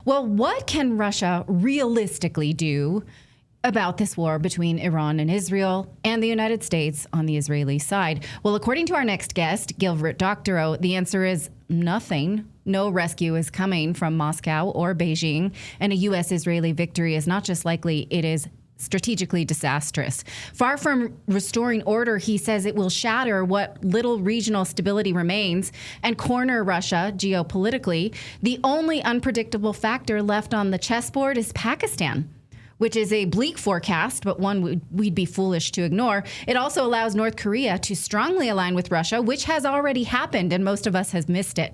Well, what can Russia realistically do about this war between Iran and Israel and the United States on the Israeli side? Well, according to our next guest, Gilbert Doctorow, the answer is nothing. No rescue is coming from Moscow or Beijing, and a U.S. Israeli victory is not just likely, it is strategically disastrous. Far from restoring order, he says it will shatter what little regional stability remains and corner Russia geopolitically. The only unpredictable factor left on the chessboard is Pakistan, which is a bleak forecast, but one we'd be foolish to ignore. It also allows North Korea to strongly align with Russia, which has already happened, and most of us have missed it.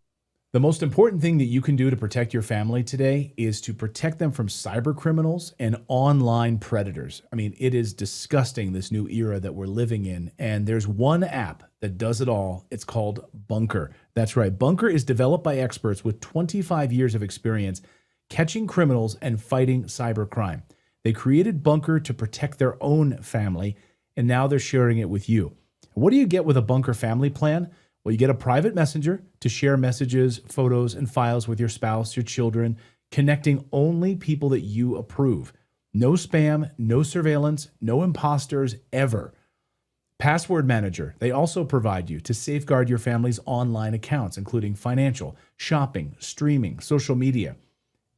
The most important thing that you can do to protect your family today is to protect them from cyber criminals and online predators. I mean, it is disgusting, this new era that we're living in. And there's one app that does it all. It's called Bunker. That's right. Bunker is developed by experts with 25 years of experience catching criminals and fighting cybercrime. They created Bunker to protect their own family, and now they're sharing it with you. What do you get with a Bunker family plan? Well, you get a private messenger to share messages, photos, and files with your spouse, your children, connecting only people that you approve. No spam, no surveillance, no imposters ever. Password Manager, they also provide you to safeguard your family's online accounts, including financial, shopping, streaming, social media.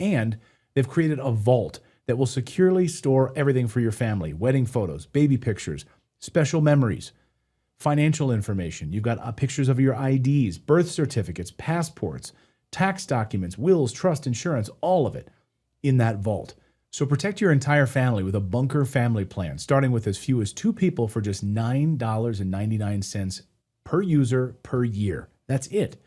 And they've created a vault that will securely store everything for your family: wedding photos, baby pictures, special memories, financial information. You've got pictures of your IDs, birth certificates, passports, tax documents, wills, trust, insurance, all of it in that vault. So protect your entire family with a Bunker family plan, starting with as few as 2 people for just $9.99 per user per year. That's it.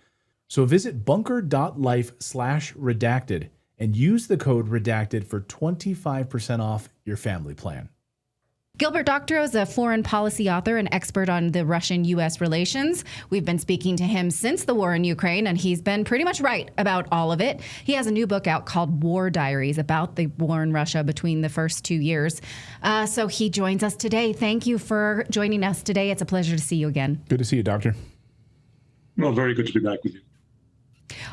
So visit bunker.life/redacted and use the code redacted for 25% off your family plan. Gilbert Doctorow is a foreign policy author and expert on the Russian-U.S. relations. We've been speaking to him since the war in Ukraine, and he's been pretty much right about all of it. He has a new book out called War Diaries about the war in Russia between the first 2 years. So he joins us today. Thank you for joining us today. It's a pleasure to see you again. Good to see you, Doctor. Well, very good to be back with you.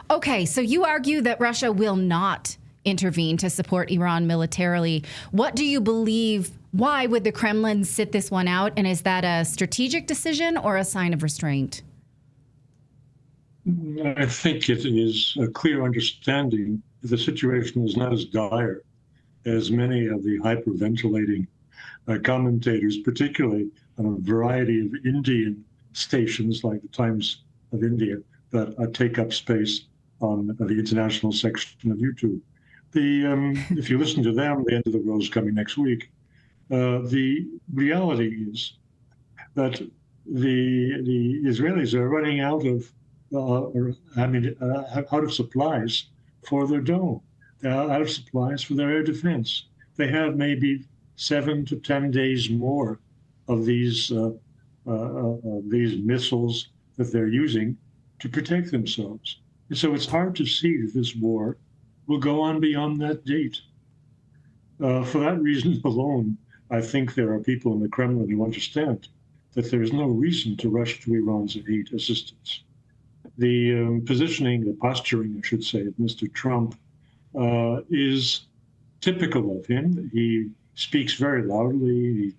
Okay, so you argue that Russia will not intervene to support Iran militarily. What do you believe? Why would the Kremlin sit this one out? And is that a strategic decision or a sign of restraint? I think it is a clear understanding that the situation is not as dire as many of the hyperventilating commentators, particularly on a variety of Indian stations like the Times of India, that take up space on the international section of YouTube. If you listen to them, the end of the world is coming next week. The reality is that the Israelis are running out of supplies for their dome. They're out of supplies for their air defense. They have maybe 7 to 10 days more of these missiles that they're using to protect themselves. And so it's hard to see that this war will go on beyond that date. For that reason alone, I think there are people in the Kremlin who understand that there is no reason to rush to Iran's aid assistance. The positioning, the posturing, I should say, of Mr. Trump is typical of him. He speaks very loudly, he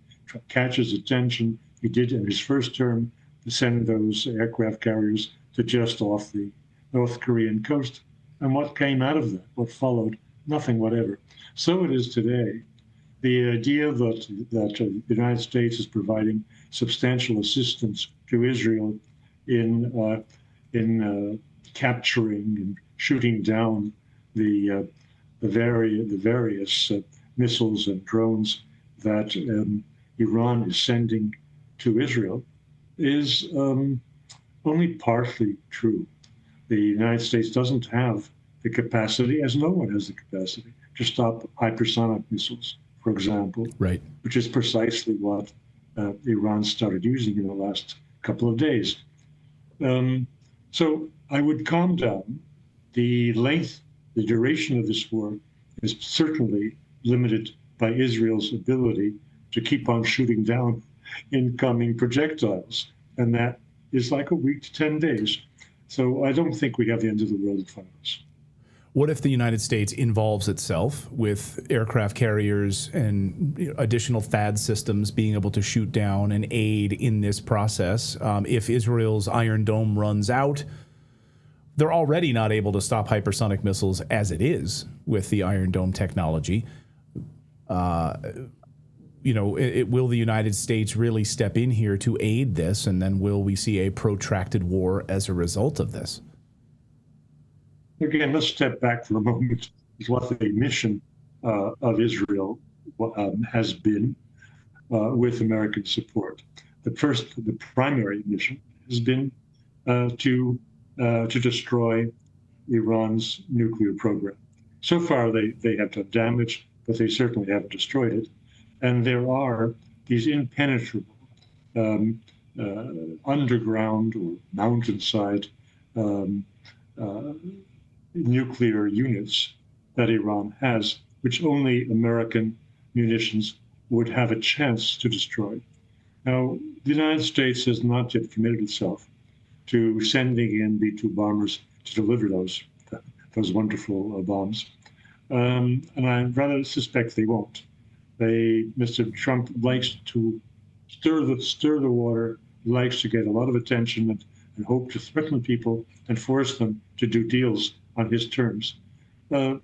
catches attention. He did in his first term to send those aircraft carriers to just off the North Korean coast. And what came out of that, what followed? Nothing whatever. So it is today. The idea that the United States is providing substantial assistance to Israel in capturing and shooting down the various missiles and drones that Iran is sending to Israel is only partly true. The United States doesn't have the capacity, as no one has the capacity, to stop hypersonic missiles, for example, right, which is precisely what Iran started using in the last couple of days. So I would calm down. The length, the duration of this war is certainly limited by Israel's ability to keep on shooting down incoming projectiles. And that is like a week to 10 days. So I don't think we have the end of the world in front of us. What if the United States involves itself with aircraft carriers and additional THAAD systems being able to shoot down and aid in this process? If Israel's Iron Dome runs out, they're already not able to stop hypersonic missiles as it is with the Iron Dome technology. Will the United States really step in here to aid this, and then will we see a protracted war as a result of this? Again, let's step back for a moment. What the mission of Israel has been with American support. The primary mission has been to destroy Iran's nuclear program. So far, they have done damage, but they certainly haven't destroyed it. And there are these impenetrable underground or mountainside nuclear units that Iran has, which only American munitions would have a chance to destroy. Now, the United States has not yet committed itself to sending in B-2 bombers to deliver those wonderful bombs. And I rather suspect they won't. Mr. Trump likes to stir the water, likes to get a lot of attention and hope to threaten people and force them to do deals on his terms. That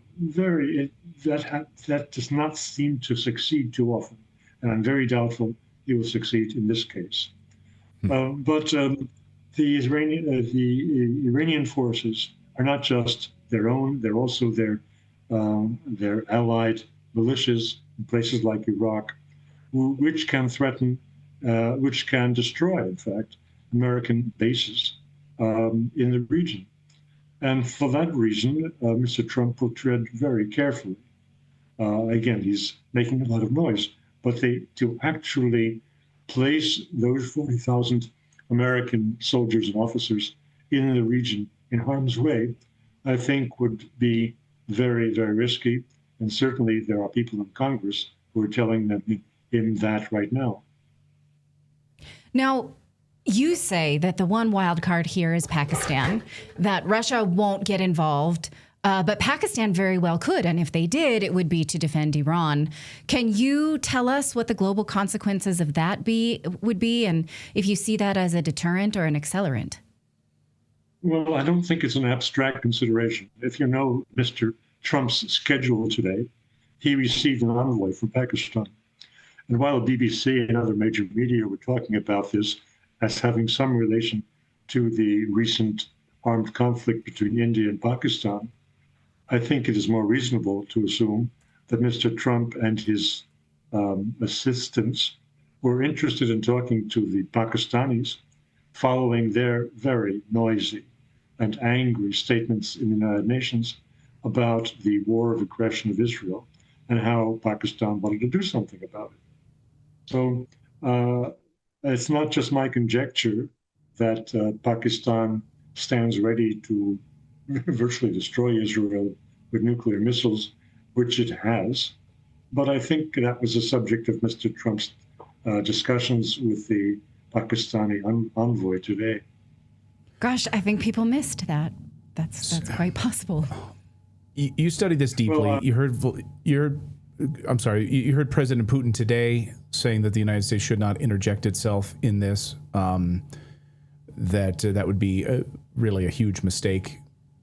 does not seem to succeed too often, and I'm very doubtful he will succeed in this case. But the Iranian forces are not just their own; they're also their allied militias in places like Iraq, which can threaten, which can destroy, in fact, American bases in the region. And for that reason, Mr. Trump will tread very carefully. Again, he's making a lot of noise, but to actually place those 40,000 American soldiers and officers in the region in harm's way, I think would be very, very risky. And certainly there are people in Congress who are telling him that right now. Now, you say that the one wild card here is Pakistan, that Russia won't get involved, but Pakistan very well could. And if they did, it would be to defend Iran. Can you tell us what the global consequences of that would be, and if you see that as a deterrent or an accelerant? Well, I don't think it's an abstract consideration. If you know Mr. Trump's schedule today, he received an envoy from Pakistan. And while the BBC and other major media were talking about this as having some relation to the recent armed conflict between India and Pakistan, I think it is more reasonable to assume that Mr. Trump and his assistants were interested in talking to the Pakistanis following their very noisy and angry statements in the United Nations about the war of aggression of Israel and how Pakistan wanted to do something about it. So it's not just my conjecture that Pakistan stands ready to virtually destroy Israel with nuclear missiles, which it has. But I think that was the subject of Mr. Trump's discussions with the Pakistani envoy today. Gosh, I think people missed that. That's quite possible. You studied this deeply. Well, you heard President Putin today saying that the United States should not interject itself in this. That would be really a huge mistake.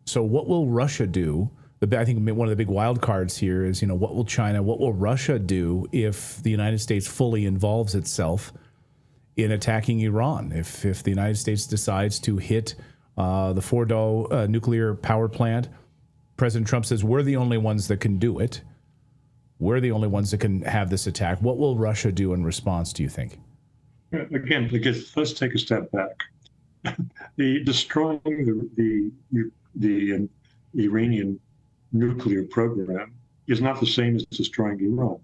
So what will Russia do? I think one of the big wild cards here is, what will Russia do if the United States fully involves itself in attacking Iran? If the United States decides to hit the Fordow nuclear power plant, President Trump says, we're the only ones that can do it. We're the only ones that can have this attack. What will Russia do in response, do you think? Again, because let's take a step back. Destroying the Iranian nuclear program is not the same as destroying Iran.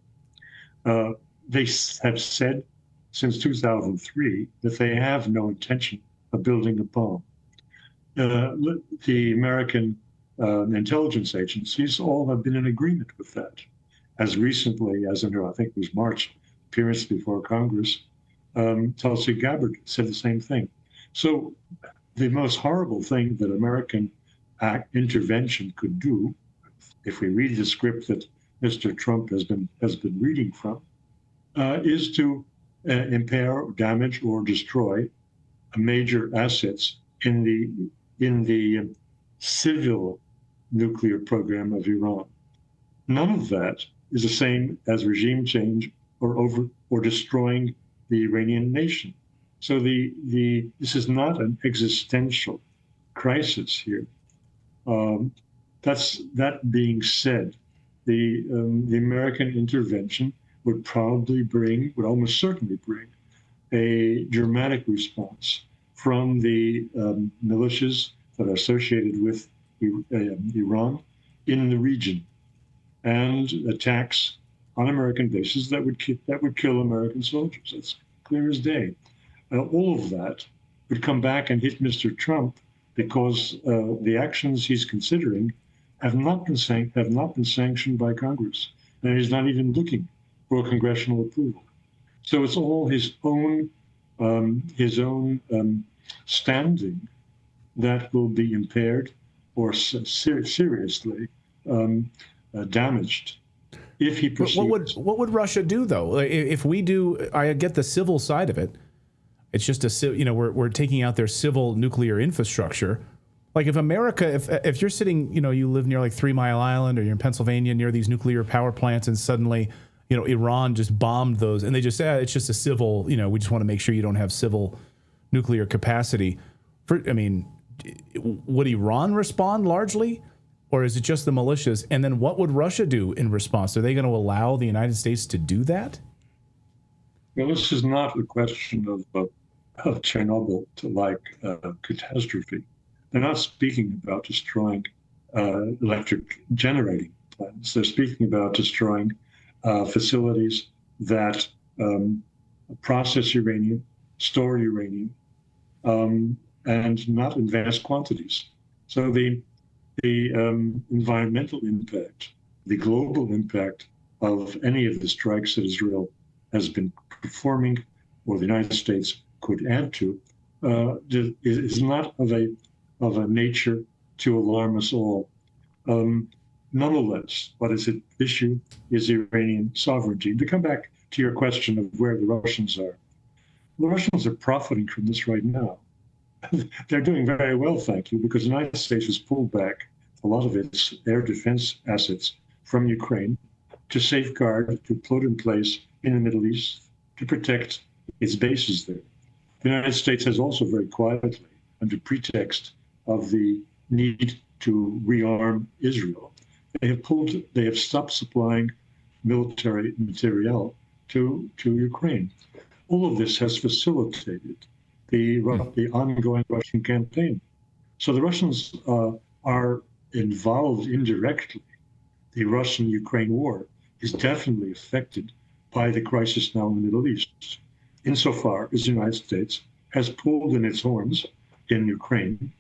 They have said since 2003 that they have no intention of building a bomb. The American intelligence agencies all have been in agreement with that. As recently as in I think it was March appearance before Congress, Tulsi Gabbard said the same thing. So the most horrible thing that American intervention could do, if we read the script that Mr. Trump has been reading from, is to impair, damage, or destroy major assets in the civil nuclear program of Iran. None of that is the same as regime change or destroying the Iranian nation. So this is not an existential crisis here. That being said, the American intervention would almost certainly bring a dramatic response from the militias that are associated with Iran in the region, and attacks on American bases that would kill American soldiers. That's clear as day. All of that would come back and hit Mr. Trump because the actions he's considering have not been sanctioned by Congress, and he's not even looking for congressional approval. So it's all his own standing that will be impaired or seriously damaged if he proceeds. What would Russia do though? If we do, I get the civil side of it. It's just we're taking out their civil nuclear infrastructure. Like if America, if you're sitting, you live near like 3 Mile Island or you're in Pennsylvania near these nuclear power plants, and suddenly, Iran just bombed those, and they just say it's just a civil, we just want to make sure you don't have civil nuclear capacity. Would Iran respond largely, or is it just the militias? And then what would Russia do in response? Are they going to allow the United States to do that? Well, this is not a question of Chernobyl-like catastrophe. They're not speaking about destroying electric generating plants. They're speaking about destroying facilities that process uranium, store uranium, and not in vast quantities. So the environmental impact, the global impact of any of the strikes that Israel has been performing, or the United States could add to, is not of a nature to alarm us all. Nonetheless, what is at issue is Iranian sovereignty. To come back to your question of where the Russians are, the Russians are profiting from this right now. They're doing very well, thank you, because the United States has pulled back a lot of its air defense assets from Ukraine to safeguard, to put in place in the Middle East to protect its bases there. The United States has also very quietly, under pretext of the need to rearm Israel, they have stopped supplying military materiel to Ukraine. All of this has facilitated the ongoing Russian campaign. So the Russians are involved indirectly. The Russian-Ukraine war is definitely affected by the crisis now in the Middle East, insofar as the United States has pulled in its horns in Ukraine,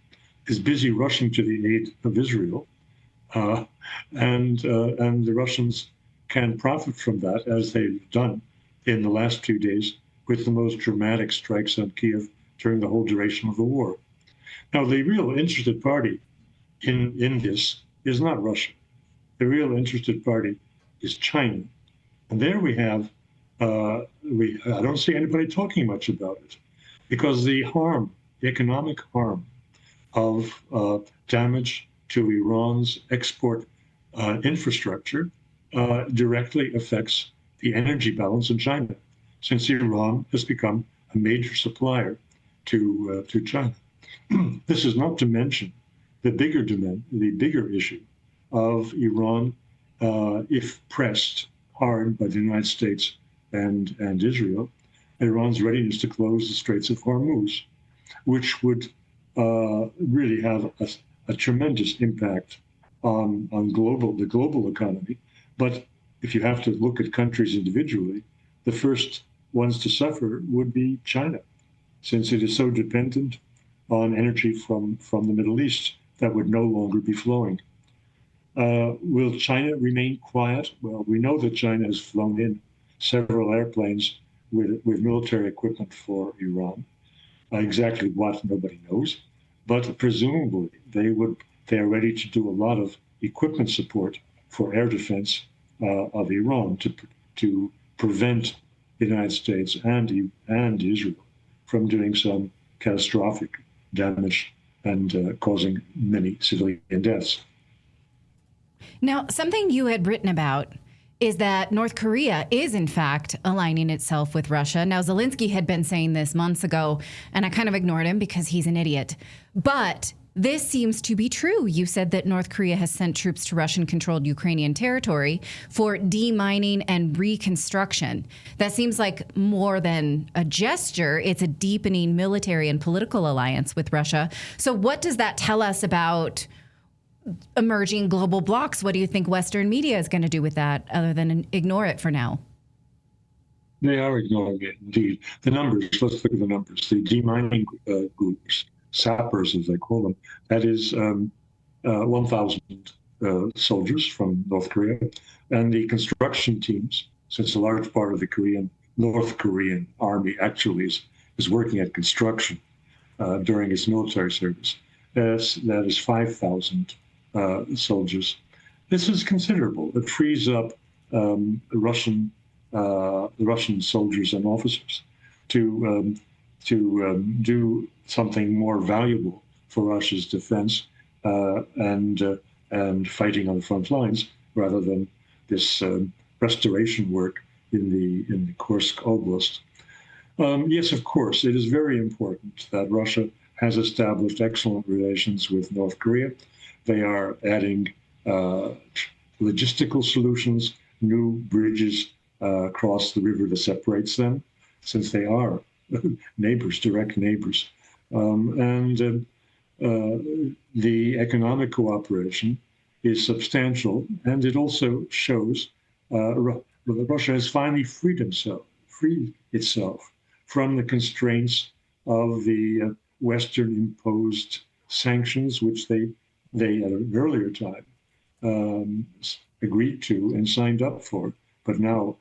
is busy rushing to the aid of Israel, and the Russians can profit from that, as they've done in the last few days with the most dramatic strikes on Kiev during the whole duration of the war. Now, the real interested party in this is not Russia. The real interested party is China. And there we have, I don't see anybody talking much about it, because the economic harm of damage to Iran's export infrastructure directly affects the energy balance in China, since Iran has become a major supplier to China. This is not to mention the bigger issue of Iran, if pressed hard by the United States and Israel, Iran's readiness to close the Straits of Hormuz, which would really have a tremendous impact on the global economy. But if you have to look at countries individually, the first ones to suffer would be China, since it is so dependent on energy from the Middle East that would no longer be flowing. Will China remain quiet? Well, we know that China has flown in several airplanes with military equipment for Iran. Exactly what, nobody knows. But presumably they are ready to do a lot of equipment support for air defense of Iran to prevent the United States and Israel from doing some catastrophic damage and causing many civilian deaths. Now, something you had written about is that North Korea is, in fact, aligning itself with Russia. Now, Zelensky had been saying this months ago, and I kind of ignored him because he's an idiot. But this seems to be true. You said that North Korea has sent troops to Russian-controlled Ukrainian territory for demining and reconstruction. That seems like more than a gesture. It's a deepening military and political alliance with Russia. So what does that tell us about emerging global blocs? What do you think Western media is going to do with that other than ignore it for now? They are ignoring it, indeed. The numbers, let's look at the numbers. The demining groups, sappers as they call them, that is 1,000 soldiers from North Korea. And the construction teams, since a large part of the North Korean army actually is working at construction during its military service, that is 5,000 soldiers. This is considerable. It frees up the Russian soldiers and officers to do something more valuable for Russia's defense and fighting on the front lines, rather than this restoration work in the Kursk Oblast. Yes, of course, it is very important that Russia has established excellent relations with North Korea. They are adding logistical solutions, new bridges across the river that separates them, since they are neighbors, direct neighbors. And the economic cooperation is substantial, and it also shows that Russia has finally freed itself from the constraints of the Western imposed sanctions, which they at an earlier time agreed to and signed up for, but now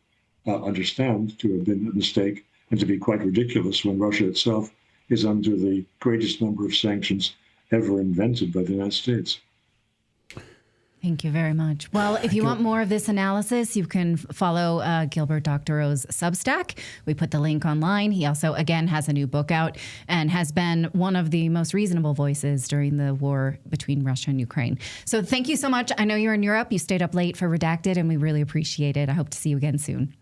understand to have been a mistake and to be quite ridiculous when Russia itself is under the greatest number of sanctions ever invented by the United States. Thank you very much. Well, if you want more of this analysis, you can follow Gilbert Doctorow's Substack. We put the link online. He also, again, has a new book out and has been one of the most reasonable voices during the war between Russia and Ukraine. So thank you so much. I know you're in Europe. You stayed up late for Redacted, and we really appreciate it. I hope to see you again soon.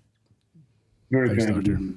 Very Thanks, kind of Doctor. you.